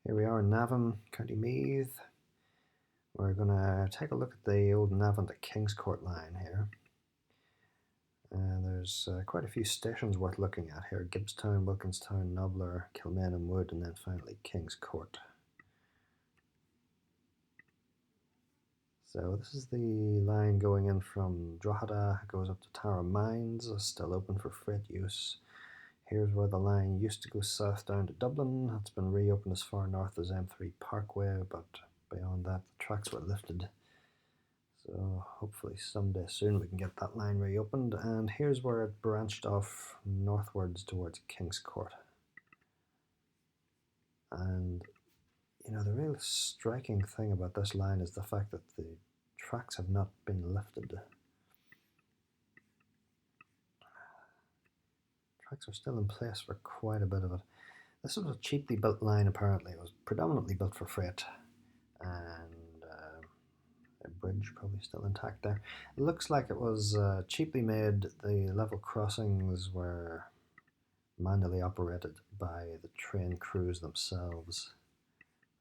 Here we are in Navan, County Meath. We're going to take a look at the old Navan to Kingscourt line here. There's quite a few stations worth looking at here. Gibbstown, Wilkinstown, Nobber, Kilmainham Wood, and then finally Kingscourt. So this is the line going in from Drogheda, goes up to Tara Mines, still open for freight use. Here's where the line used to go south down to Dublin. It's been reopened as far north as M3 Parkway, but beyond that the tracks were lifted. So hopefully someday soon we can get that line reopened. And here's where it branched off northwards towards Kingscourt. And you know, the real striking thing about this line is the fact that the tracks have not been lifted. Tracks are still in place for quite a bit of it. This was a cheaply built line apparently. It was predominantly built for freight, and a bridge probably still intact there. It looks like it was cheaply made. The level crossings were manually operated by the train crews themselves.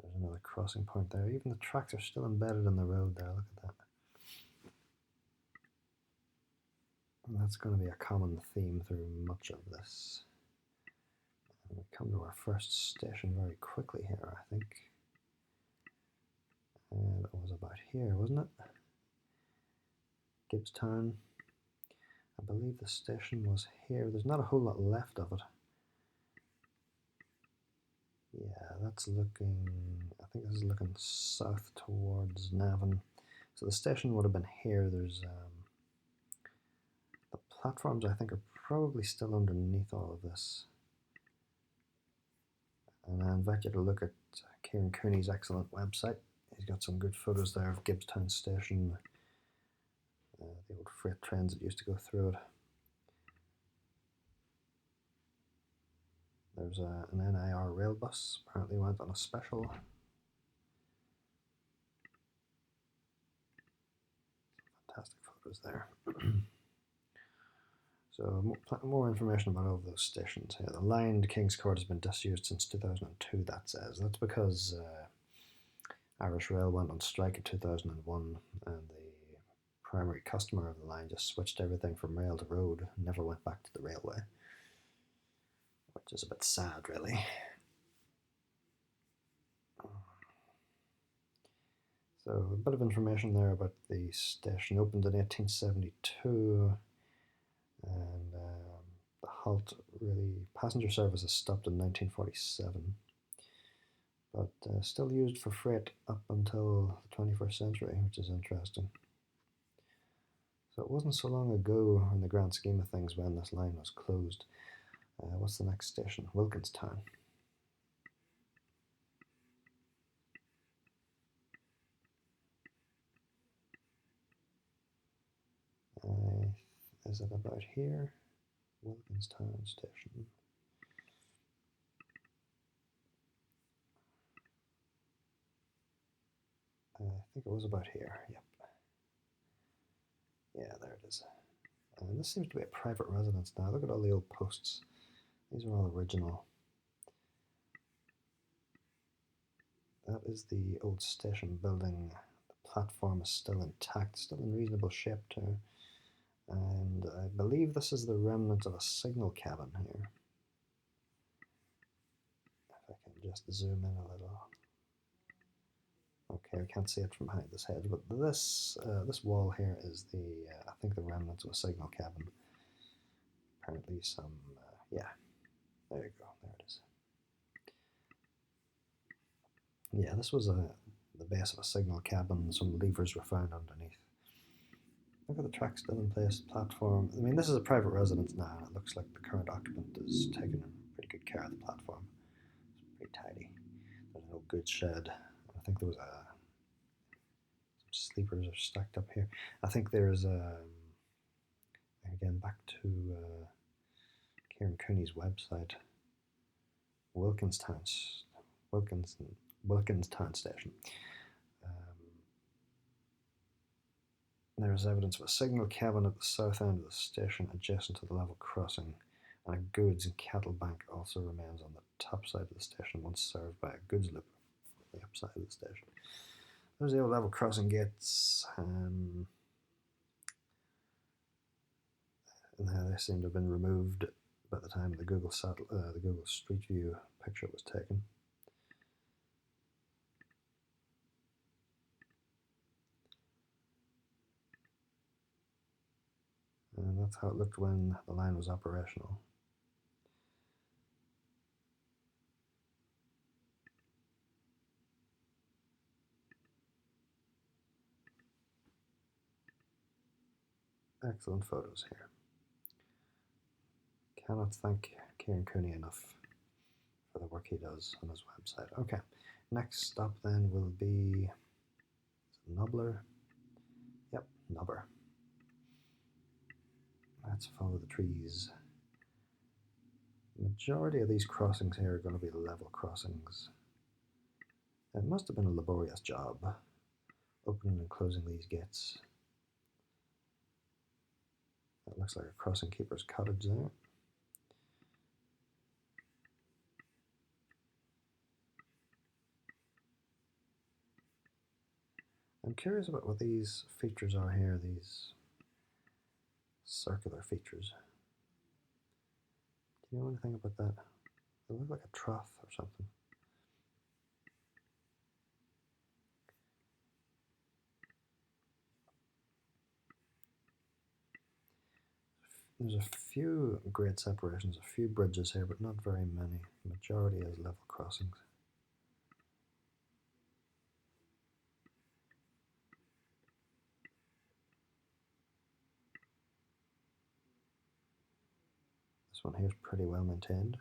There's another crossing point there. Even the tracks are still embedded in the road there. Look at that. And that's going to be a common theme through much of this. And we come to our first station very quickly here, I think. That was about here, wasn't it? Gibbstown. I believe the station was here. There's not a whole lot left of it. Yeah, that's looking, I think this is looking south towards Navan. So the station would have been here. There's the platforms, I think, are probably still underneath all of this. And I invite you to look at Kieran Cooney's excellent website. He's got some good photos there of Gibbstown station, the old freight trains that used to go through it. There's an NIR rail bus, apparently went on a special. Fantastic photos there. So more information about all of those stations here. The line to Kingscourt has been disused since 2002, that says. That's because Irish Rail went on strike in 2001, and the primary customer of the line just switched everything from rail to road and never went back to the railway, which is a bit sad, really. So a bit of information there about the station. Opened in 1872, and the halt passenger services stopped in 1947, but still used for freight up until the 21st century, which is interesting. So it wasn't so long ago in the grand scheme of things when this line was closed. What's the next station? Wilkinstown. Is it about here? Wilkinstown station. I think it was about here, yep. Yeah, there it is. And this seems to be a private residence now. Look at all the old posts. These are all original. That is the old station building. The platform is still intact, still in reasonable shape too. And I believe this is the remnant of a signal cabin here. If I can just zoom in a little. Okay, I can't see it from behind this hedge, but this wall here is the I think the remnants of a signal cabin. Apparently some yeah. There you go. There it is. Yeah, this was the base of a signal cabin. Some levers were found underneath. Look at the track still in place, platform. I mean, this is a private residence now, and it looks like the current occupant is taking pretty good care of the platform. It's pretty tidy. There's an old goods shed. I think there was some sleepers are stacked up here. I think there's again back to Kieran Cooney's website. Wilkinstown station. There's evidence of a signal cabin at the south end of the station adjacent to the level crossing, and a goods and cattle bank also remains on the top side of the station, once served by a goods loop. the upside of the station. There's the old level crossing gates. And they seem to have been removed by the time the Google Street View picture was taken. And that's how it looked when the line was operational. Excellent photos here. Cannot thank Kieran Cooney enough for the work he does on his website. Okay, next stop then will be Nobber. Yep, Nobber. Let's follow the trees. The majority of these crossings here are going to be level crossings. It must have been a laborious job, opening and closing these gates. That looks like a crossing keeper's cottage there. I'm curious about what these features are here, these circular features. Do you know anything about that? They look like a trough or something. There's a few grade separations, a few bridges here, but not very many. The majority is level crossings. This one here is pretty well maintained.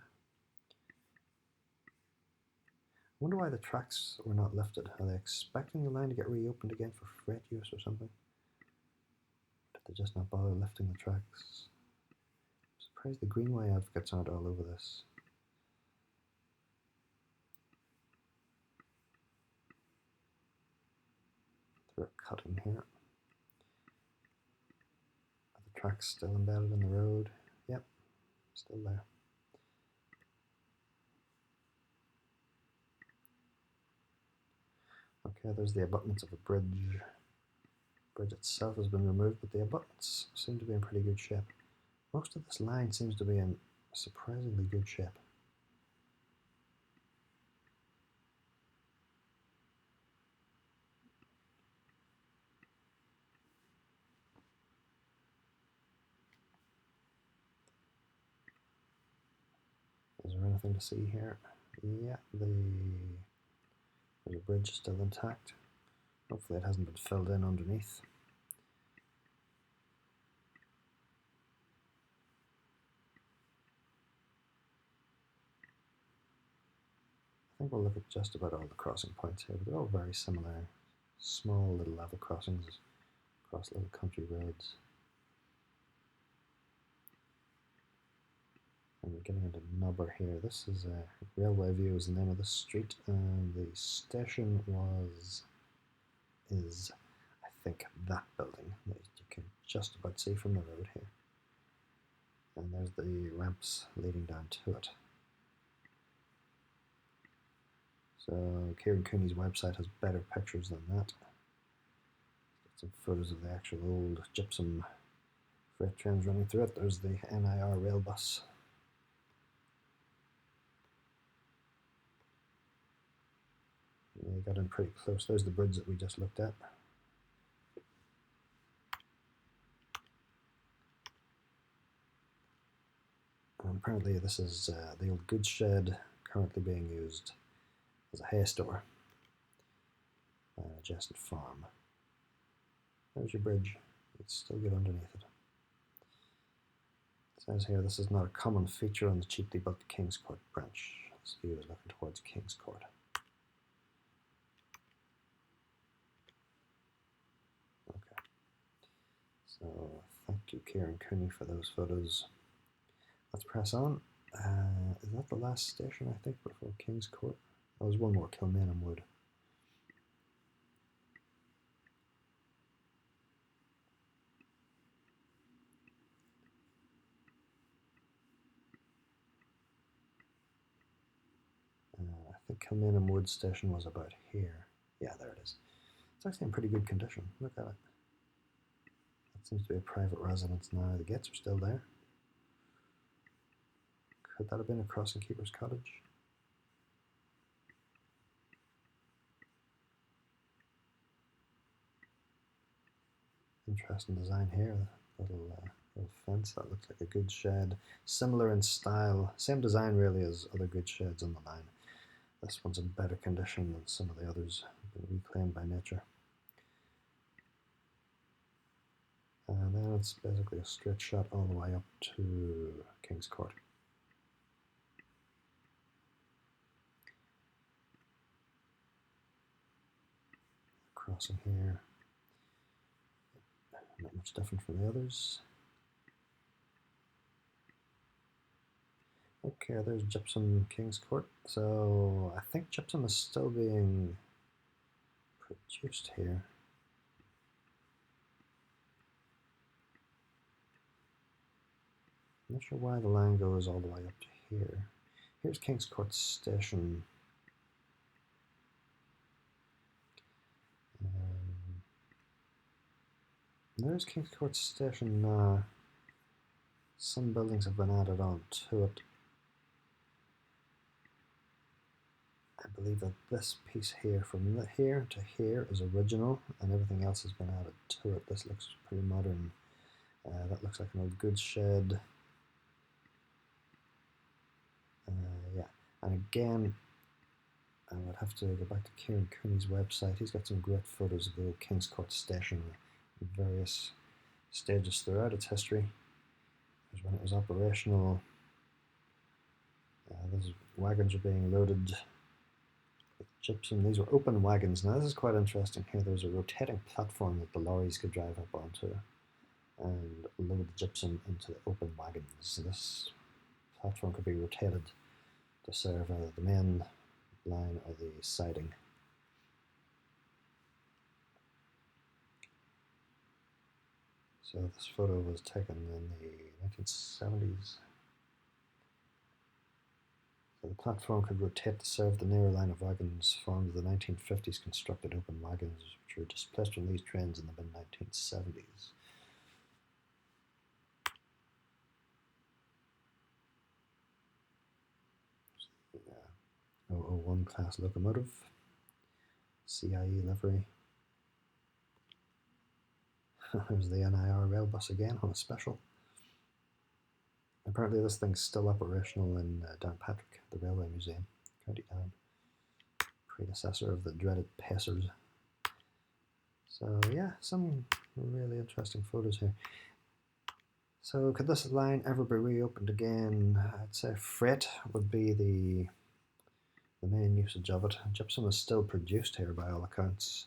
I wonder why the tracks were not lifted. Are they expecting the line to get reopened again for freight use or something? Did they just not bother lifting the tracks? I'm surprised the Greenway advocates aren't all over this. Through a cut in here. Are the tracks still embedded in the road? Yep, still there. Okay, there's the abutments of a bridge. The bridge itself has been removed, but the abutments seem to be in pretty good shape. Most of this line seems to be in surprisingly good shape. Is there anything to see here? Yeah, there's a bridge still intact. Hopefully it hasn't been filled in underneath. I think we'll look at just about all the crossing points here, but they're all very similar. Small little level crossings across little country roads. And we're getting into Nobber here. This is a Railway View is the name of the street, and the station is I think that building that you can just about see from the road here. And there's the ramps leading down to it. So Kieran Cooney's website has better pictures than that. Some photos of the actual old Gypsum freight trains running through it. There's the NIR rail bus. Yeah, you got in pretty close. There's the bridge that we just looked at. And apparently this is the old goods shed currently being used as a hay store by an adjacent farm. There's your bridge. You can still get underneath it. It says here this is not a common feature on the cheaply built Kingscourt branch. This view is looking towards Kingscourt. Okay. So thank you, Kieran Cooney, for those photos. Let's press on. Is that the last station, I think, before Kingscourt? Oh, there's one more, Kilmainham Wood. I think Kilmainham Wood station was about here. Yeah, there it is. It's actually in pretty good condition. Look at it. That seems to be a private residence now. The gates are still there. Could that have been a crossing keeper's cottage? Interesting design here. Little fence that looks like a goods shed. Similar in style. Same design really as other goods sheds on the line. This one's in better condition than some of the others. Been reclaimed by nature. And then it's basically a straight shot all the way up to Kingscourt. Crossing here. Not much different from the others. Okay, there's Gypsum Kingscourt. So I think Gypsum is still being produced here. I'm not sure why the line goes all the way up to here. Here's Kingscourt Station. There's Kingscourt Station now. Some buildings have been added on to it. I believe that this piece here, from here to here, is original, and everything else has been added to it. This looks pretty modern. That looks like an old goods shed. Yeah, and again, I would have to go back to Kieran Cooney's website. He's got some great photos of the old Kingscourt Station in various stages throughout its history. There's when it was operational. Those wagons are being loaded with gypsum. These were open wagons. Now this is quite interesting here. There's a rotating platform that the lorries could drive up onto and load the gypsum into the open wagons. So this platform could be rotated to serve either the main line or the siding. So this photo was taken in the 1970s. So the platform could rotate to serve the nearer line of wagons formed of the 1950s constructed open wagons, which were displaced from these trains in the mid-1970s. 001 class locomotive, CIE livery. There's the NIR rail bus again on a special. Apparently this thing's still operational in Downpatrick, the Railway Museum, County Down. Predecessor of the dreaded Pacers. So yeah, some really interesting photos here. So could this line ever be reopened again? I'd say freight would be the main usage of it. Gypsum is still produced here by all accounts.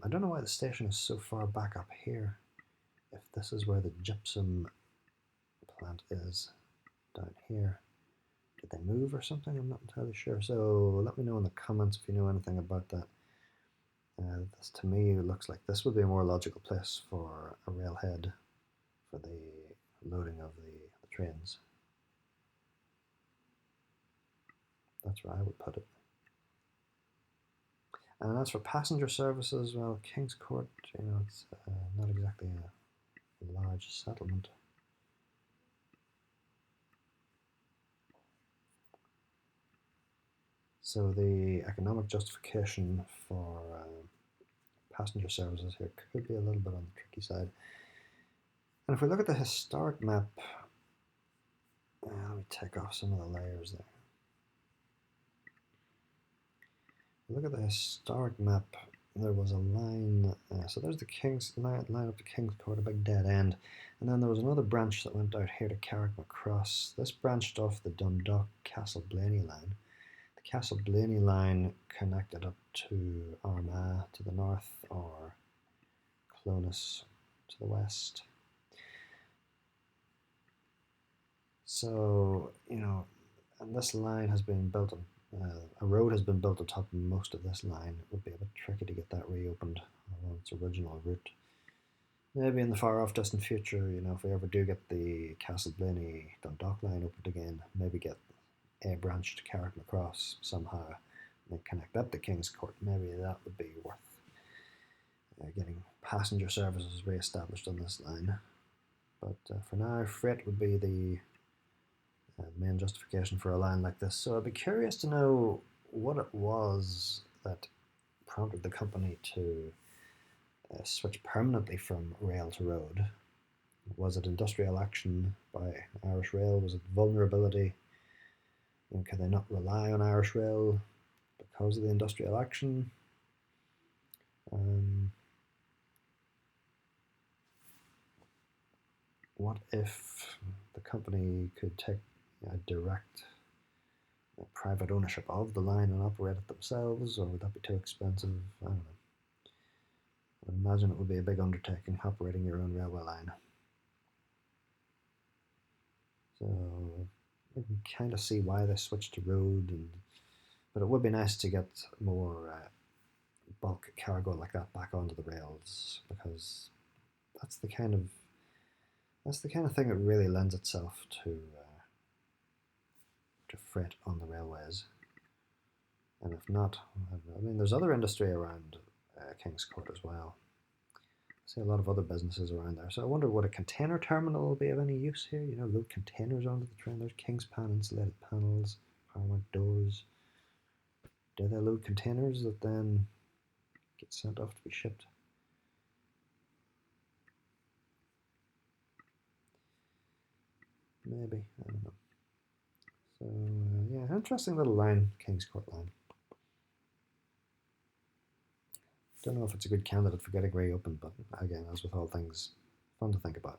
I don't know why the station is so far back up here. If this is where the gypsum plant is, down here. Did they move or something? I'm not entirely sure. So let me know in the comments if you know anything about that. This to me looks like this would be a more logical place for a railhead for the loading of the trains. That's where I would put it. And as for passenger services, well, Kingscourt, it's not exactly a large settlement. So the economic justification for passenger services here could be a little bit on the tricky side. And if we look at the historic map, let me take off some of the layers there. Look at the historic map. There was a line, so there's the line up to Kingscourt, a big dead end, and then there was another branch that went out here to Carrickmacross. This branched off the Dundalk Castleblayney line. The Castleblayney line connected up to Armagh to the north, or Clonus to the west. So, and this line has been built on. A road has been built on top of most of this line. It would be a bit tricky to get that reopened along its original route. Maybe in the far off distant future, if we ever do get the Castleblayney Dundalk line opened again, maybe get a branch to Carrick Cross somehow, and then connect that to Kingscourt. Maybe that would be worth getting passenger services re-established on this line. But for now, freight would be the main justification for a line like this. So I'd be curious to know what it was that prompted the company to switch permanently from rail to road. Was it industrial action by Irish Rail? Was it vulnerability? Could they not rely on Irish Rail because of the industrial action? What if the company could take direct private ownership of the line and operate it themselves, or would that be too expensive? I don't know. I imagine it would be a big undertaking operating your own railway line. So I can kind of see why they switched to road, but it would be nice to get more bulk cargo like that back onto the rails, because that's the kind of thing that really lends itself to freight on the railways. And if not, I mean, there's other industry around Kingscourt as well. I see a lot of other businesses around there. So I wonder, would a container terminal will be of any use here? Load containers onto the train. There's Kingspan insulated panels, Paramount doors. Do they load containers that then get sent off to be shipped? Maybe, I don't know. So yeah, interesting little line, Kingscourt line. Don't know if it's a good candidate for getting reopened, but again, as with all things, fun to think about.